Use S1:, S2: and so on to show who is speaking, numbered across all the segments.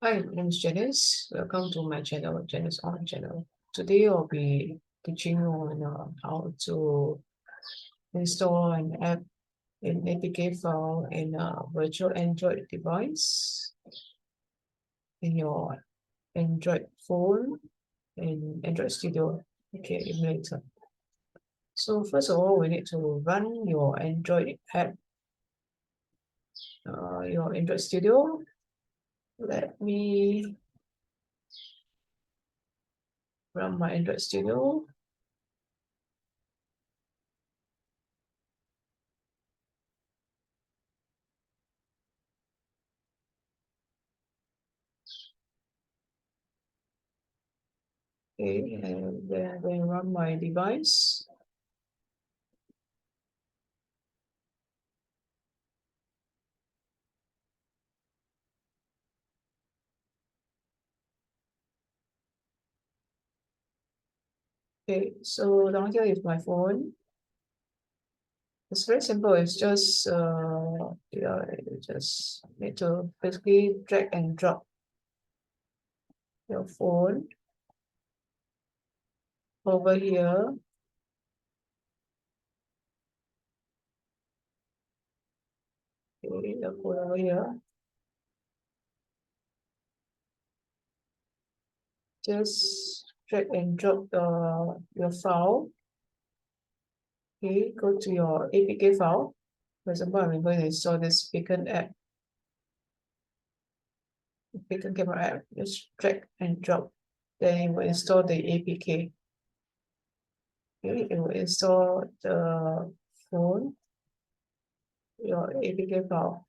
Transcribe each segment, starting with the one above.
S1: Hi, my name is Janice. Welcome to my channel, Janice on channel. Today I'll be teaching you on how to install an app in APK file in a virtual Android device in your Android phone in Android Studio Emulator. So first of all, we need to run your Android app, your Android Studio. Let me run my Android Studio. Okay, and then I'm going to run my device. Okay, so down here is my phone. It's very simple. It's just you just need to basically drag and drop your phone over here. Okay, the phone over here. Just drag and drop your file. Okay, go to your APK file. For example, I'm going to install this Beacon app. Beacon camera app. Just drag and drop. Then you will install the APK. Okay, it will install the phone, your APK file.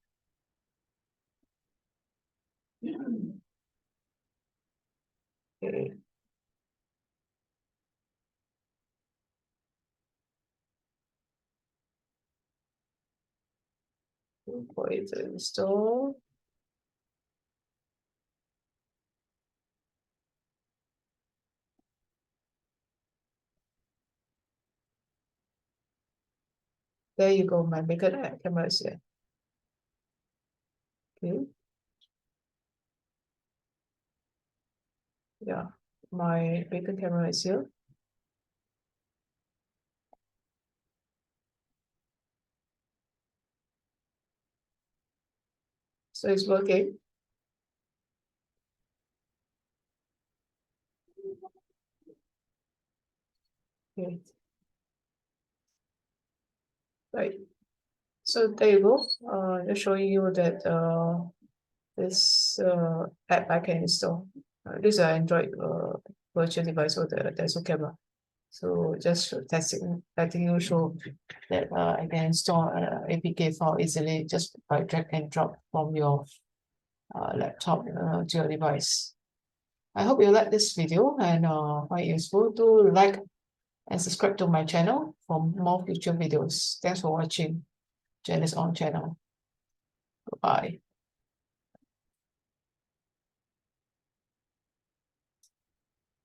S1: Okay. For it to install. There you go, my Beacon camera is here. Okay. Yeah, my Beacon camera is here. So it's working. Okay. Right. So there you go. Just showing you that this app I can install. This is an Android virtual device or there's no camera. So just letting you show that I can install an APK file easily just by drag and drop from your laptop to your device. I hope you like this video and find it useful. Do like and subscribe to my channel for more future videos. Thanks for watching Janice on channel. Goodbye.